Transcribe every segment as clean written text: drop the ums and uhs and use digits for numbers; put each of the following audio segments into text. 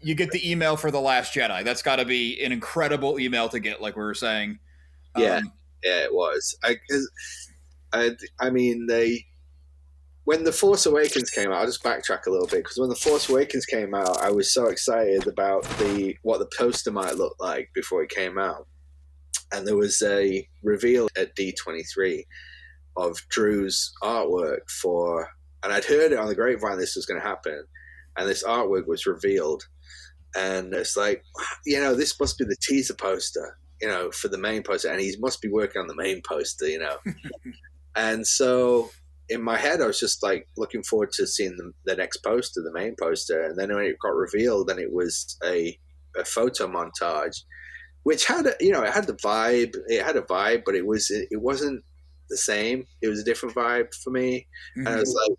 you get the email for The Last Jedi. That's got to be an incredible email to get, like we were saying. Yeah, it was. I mean, when The Force Awakens came out, I'll just backtrack a little bit, because when The Force Awakens came out, I was so excited about what the poster might look like before it came out. And there was a reveal at D23 of Drew's artwork and I'd heard it on the grapevine this was going to happen, and this artwork was revealed. And it's like, this must be the teaser poster, for the main poster, and he must be working on the main poster, And so in my head, I was just like looking forward to seeing the next poster, the main poster. And then when it got revealed, then it was a photo montage, which had it had the vibe. It had a vibe, but it wasn't the same. It was a different vibe for me. Mm-hmm. And I was like,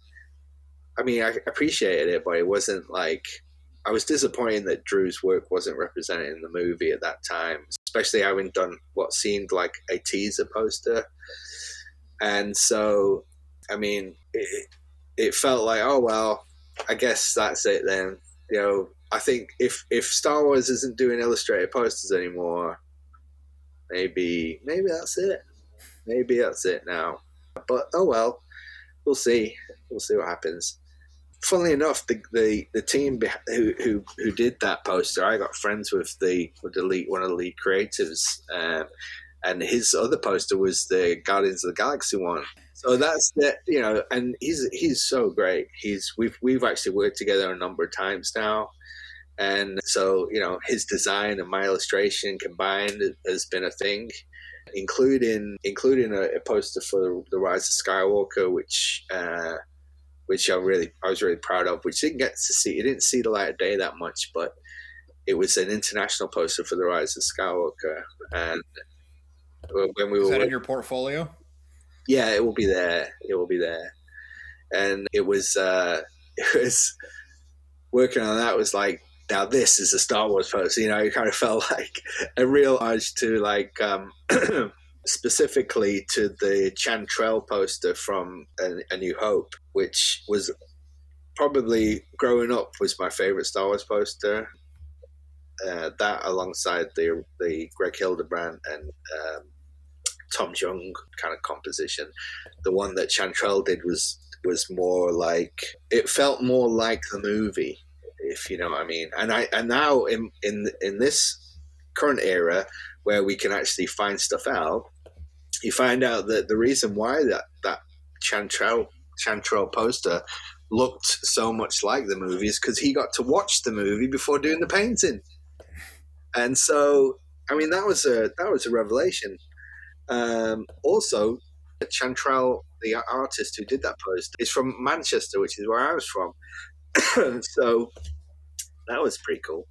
I appreciated it, but it wasn't like, I was disappointed that Drew's work wasn't represented in the movie at that time, especially having done what seemed like a teaser poster. And so, it felt like, oh, well, I guess that's it then. I think if Star Wars isn't doing illustrated posters anymore, maybe that's it. Maybe that's it now. But, oh, well, we'll see. We'll see what happens. Funnily enough, the team who did that poster, I got friends with one of the lead creatives, and his other poster was the Guardians of the Galaxy one. So that's and he's so great. We've actually worked together a number of times now, and so his design and my illustration combined has been a thing, including a poster for the Rise of Skywalker, which I was really proud of, which it didn't see the light of day that much, but it was an international poster for the Rise of Skywalker. And when we were, is that in your portfolio? Yeah, it will be there. And it was working on that was like, now this is a Star Wars poster. It kind of felt like a real homage to specifically to the Chantrell poster from A New Hope, which was probably, growing up, was my favorite Star Wars poster. That alongside the Greg Hildebrand and Tom Jung kind of composition. The one that Chantrell did was more like, it felt more like the movie, if you know what I mean. And now in this current era where we can actually find stuff out, you find out that the reason why that Chantrell poster looked so much like the movie is because he got to watch the movie before doing the painting. And so, that was a revelation. Also, Chantrell, the artist who did that poster, is from Manchester, which is where I was from. So that was pretty cool.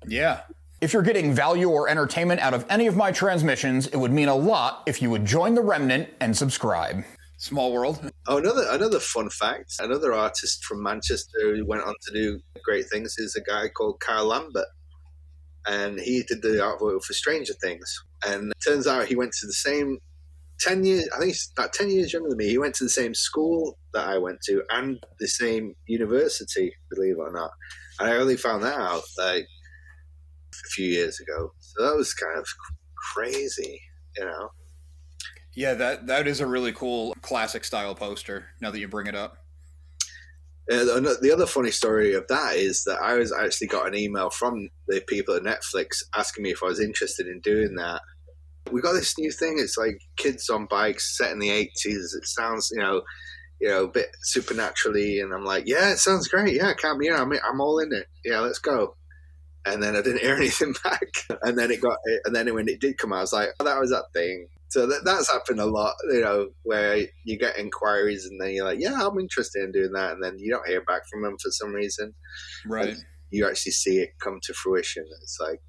Yeah. If you're getting value or entertainment out of any of my transmissions, it would mean a lot if you would join the Remnant and subscribe. Small world. Oh, another fun fact. Another artist from Manchester who went on to do great things is a guy called Kyle Lambert. And he did the artwork for Stranger Things. And it turns out he went to the same 10 years, I think he's about 10 years younger than me. He went to the same school that I went to and the same university, believe it or not. And I only found that out like a few years ago. So that was kind of crazy, Yeah, that is a really cool classic style poster, now that you bring it up. The other funny story of that is that I was actually got an email from the people at Netflix asking me if I was interested in doing that. We got this new thing. It's like kids on bikes set in the 80s. It sounds, a bit supernaturally. And I'm like, yeah, it sounds great. Yeah, count me in. I'm all in it. Yeah, let's go. And then I didn't hear anything back. And then when it did come out, I was like, oh, that was that thing. So that's happened a lot, where you get inquiries and then you're like, yeah, I'm interested in doing that. And then you don't hear back from them for some reason. Right. And you actually see it come to fruition. It's like,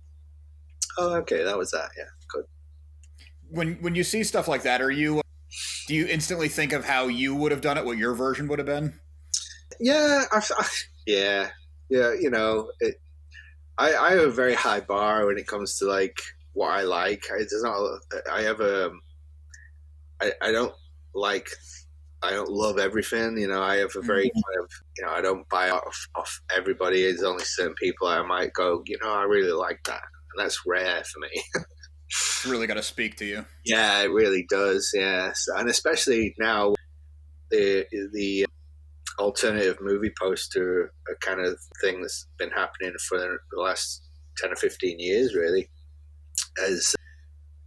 oh, okay, that was that. Yeah, good. When you see stuff like that, do you instantly think of how you would have done it, what your version would have been? Yeah. Yeah. I have a very high bar when it comes to like what I like. I don't like I don't love everything. You know, I have a very kind of, you know, I don't buy off everybody. There's only certain people I might go, you know, I really like that. And that's rare for me. It's really got to speak to you. Yeah, it really does. Yes. And especially now, the alternative movie poster kind of thing that's been happening for the last 10 or 15 years, really, has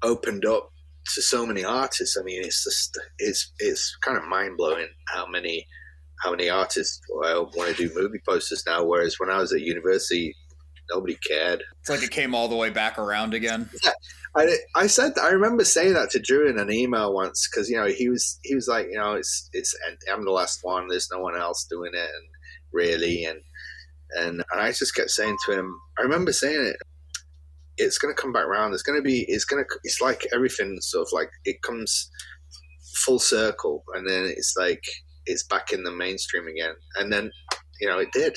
opened up to so many artists. I mean, it's kind of mind blowing how many artists want to do movie posters now. Whereas when I was at university, nobody cared. It's like it came all the way back around again. Yeah. I remember saying that to Drew in an email once, because you know he was like, you know, it's I'm the last one. There's no one else doing it, and really, and I just kept saying to him, I remember saying it. It's going to come back around. It's like everything sort of like it comes full circle, and then it's like it's back in the mainstream again. And then, you know, it did.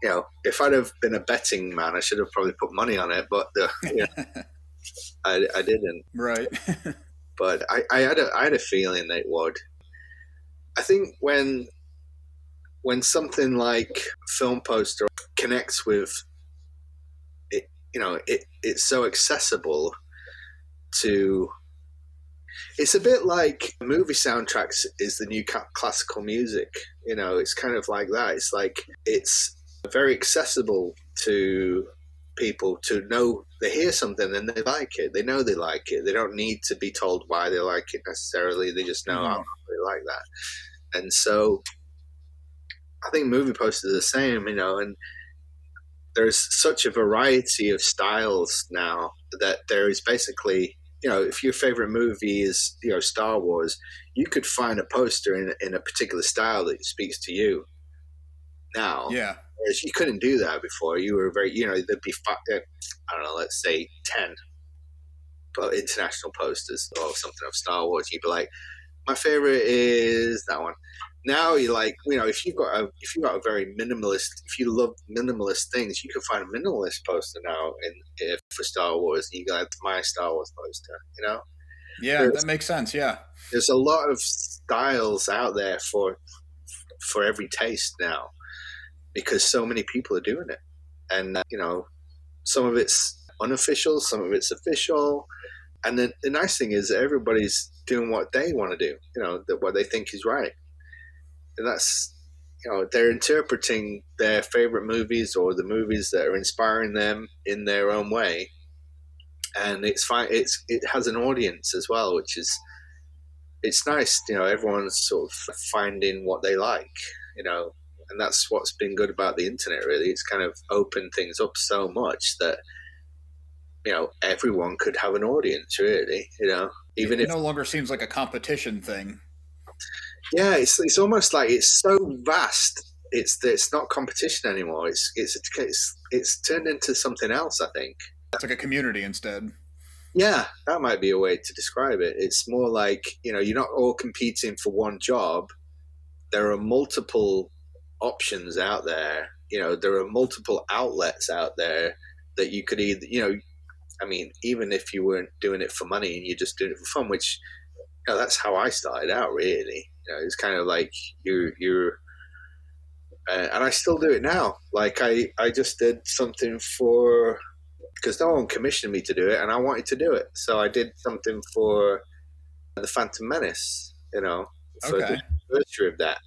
You know, if I'd have been a betting man, I should have probably put money on it, but you know, I didn't. Right. But I had a feeling that it would. I think when something like film poster connects with it, you know, it's so accessible to. It's a bit like movie soundtracks is the new classical music. You know, it's kind of like that. It's like it's very accessible to people to know they hear something and they like it. They know they like it. They don't need to be told why they like it necessarily. They just know I really like that. And so I think movie posters are the same, you know, and there's such a variety of styles now that there is basically, you know, if your favorite movie is, you know, Star Wars, you could find a poster in a particular style that speaks to you now. Yeah. Whereas you couldn't do that before. You were very, you know, there'd be, I don't know, let's say 10 international posters or something of Star Wars. You'd be like, my favorite is that one. Now you're like, you know, if you've got a very minimalist, if you love minimalist things, you can find a minimalist poster now for Star Wars. You got my Star Wars poster, you know. Yeah, that makes sense. Yeah, there's a lot of styles out there for every taste now, because so many people are doing it, and you know, some of it's unofficial, some of it's official, and then the nice thing is that everybody's doing what they want to do, you know, what they think is right. And that's, you know, they're interpreting their favorite movies or the movies that are inspiring them in their own way, and it's fine. It has an audience as well, which is, it's nice. You know, everyone's sort of finding what they like, you know, and that's what's been good about the internet. Really, it's kind of opened things up so much that, you know, everyone could have an audience. Really, you know, even if it no longer seems like a competition thing. Yeah, it's almost like it's so vast. It's not competition anymore. It's turned into something else, I think. It's like a community instead. Yeah, that might be a way to describe it. It's more like, you know, you're not all competing for one job. There are multiple options out there. You know, there are multiple outlets out there that you could either, you know, I mean, even if you weren't doing it for money and you're just doing it for fun, which, you know, that's how I started out, really. You know, it's kind of like you're and I still do it now. Like I just did something for, because no one commissioned me to do it, and I wanted to do it, so I did something for the Phantom Menace. You know, for the anniversary of that,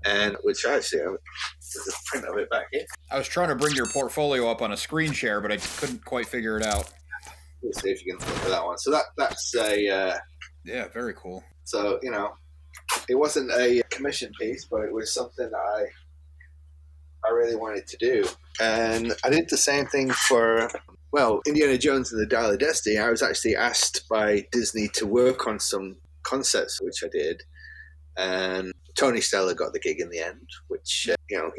and which actually there's a print of it back here. I was trying to bring your portfolio up on a screen share, but I couldn't quite figure it out. Let's see if you can look at that one. So that's a yeah, very cool. So, you know, it wasn't a commission piece, but it was something that I really wanted to do. And I did the same thing for, well, Indiana Jones and the Dial of Destiny. I was actually asked by Disney to work on some concepts, which I did. And Tony Stella got the gig in the end, which, you know,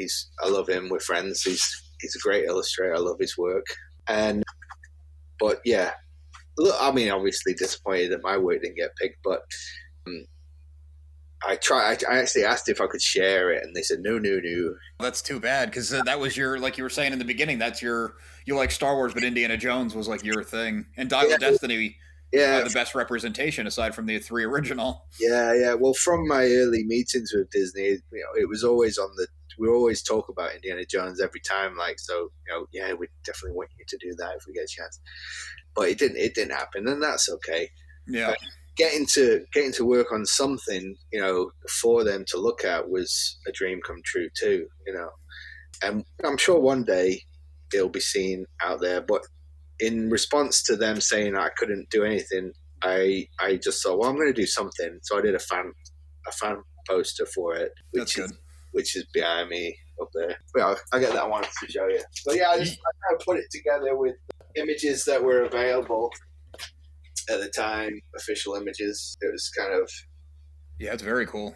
I love him. We're friends. He's a great illustrator. I love his work. But yeah, look, I mean, obviously disappointed that my work didn't get picked, but I actually asked if I could share it, and they said no. That's too bad, because that was your, like you were saying in the beginning, you like Star Wars, but Indiana Jones was like your thing, and Dial of Destiny Yeah, the best representation aside from the 3 original. Yeah. Well, from my early meetings with Disney, it was always on the. We always talk about Indiana Jones every time, like, so, yeah, we definitely want you to do that if we get a chance. But it didn't happen, and that's okay. Yeah. Getting to work on something, for them to look at was a dream come true too, And I'm sure one day it'll be seen out there. But in response to them saying I couldn't do anything, I just thought, well, I'm going to do something. So I did a fan poster for it, which is behind me up there. Well, I get that one to show you. But yeah, I kind of put it together with images that were available at the time, official images. It was kind of, yeah, it's very cool.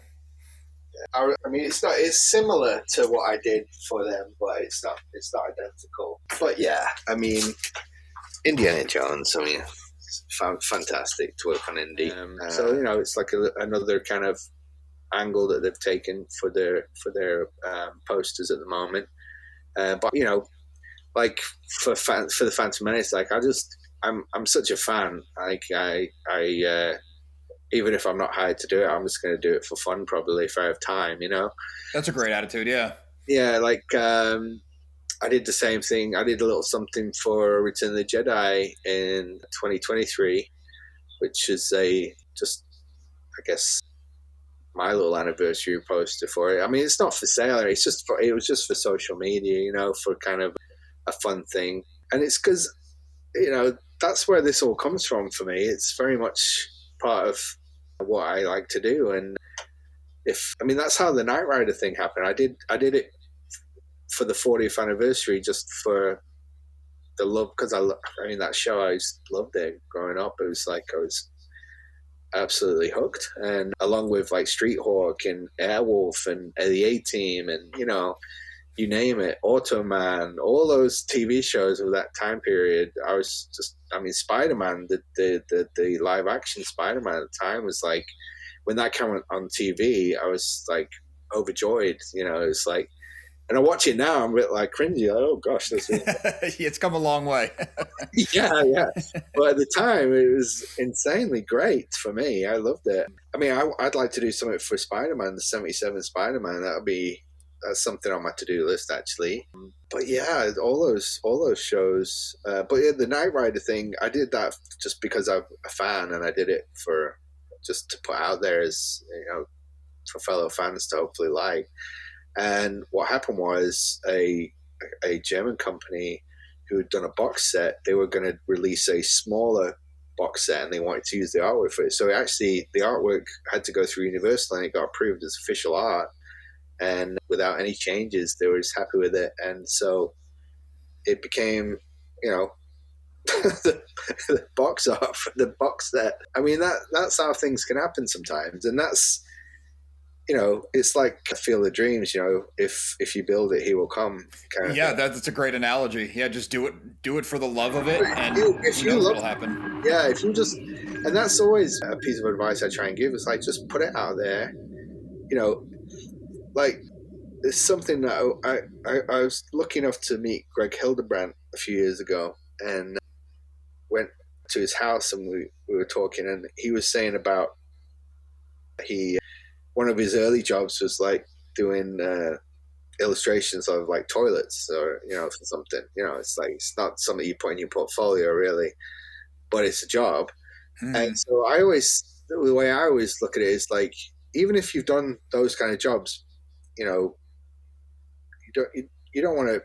I mean, it's similar to what I did for them, but it's not identical. But yeah, I mean, Indiana Jones, I mean, it's fantastic to work on Indy. So it's like another kind of angle that they've taken for their posters at the moment. But like for the Phantom Menace, like I'm such a fan. Like I even if I'm not hired to do it, I'm just going to do it for fun, probably, if I have time. That's a great attitude. Yeah. Yeah, like I did the same thing. I did a little something for Return of the Jedi in 2023, which is I guess, my little anniversary poster for it. I mean, it's not for sale. It was just for social media, for kind of a fun thing. And it's because, that's where this all comes from for me. It's very much part of what I like to do. And that's how the Knight Rider thing happened. I did it for the 40th anniversary just for the love, because that show, I just loved it growing up. It was like I was absolutely hooked, and along with like Street Hawk and Airwolf and the A-Team and you name it, Automan, all those TV shows of that time period. I was just, Spider-Man, the live action Spider-Man at the time was like, when that came on TV, I was like overjoyed. It's like, and I watch it now, I'm a bit like cringy. Like, oh gosh, this is... It's come a long way. yeah. But at the time, it was insanely great for me. I loved it. I mean, I'd like to do something for Spider-Man, the 77 Spider-Man. That's something on my to-do list, actually. But yeah, all those shows. But yeah, the Knight Rider thing, I did that just because I'm a fan, and I did it for just to put out there as for fellow fans to hopefully like. And what happened was a German company who had done a box set, they were going to release a smaller box set, and they wanted to use the artwork for it. So actually, the artwork had to go through Universal, and it got approved as official art. And without any changes, they were just happy with it. And so it became, the box art for the box set. I mean, that's how things can happen sometimes. And that's, it's like a Field of Dreams, if you build it, he will come. Kind of thing. That's a great analogy. Yeah, just do it for the love of it, and if who knows what'll happen. Yeah, if you just, and that's always a piece of advice I try and give. It's like, just put it out there. Like, it's something that I was lucky enough to meet Greg Hildebrandt a few years ago, and went to his house, and we were talking, and he was saying about one of his early jobs was like doing illustrations of like toilets, or for something. It's like, it's not something you put in your portfolio really, but it's a job. And so the way I always look at it is like, even if you've done those kind of jobs, you don't want to,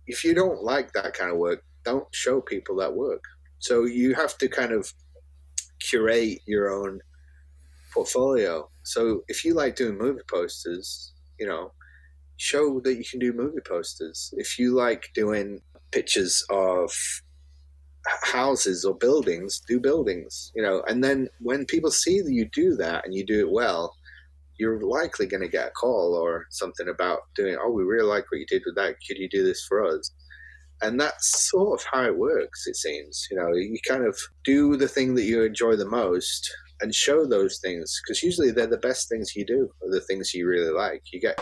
if you don't like that kind of work, don't show people that work. So you have to kind of curate your own portfolio. So if you like doing movie posters, show that you can do movie posters. If you like doing pictures of houses or buildings, do buildings, and then when people see that you do that and you do it well, you're likely going to get a call or something about doing, oh, we really like what you did with that. Could you do this for us? And that's sort of how it works, it seems. You kind of do the thing that you enjoy the most and show those things, because usually they're the best things you do, or the things you really like. You get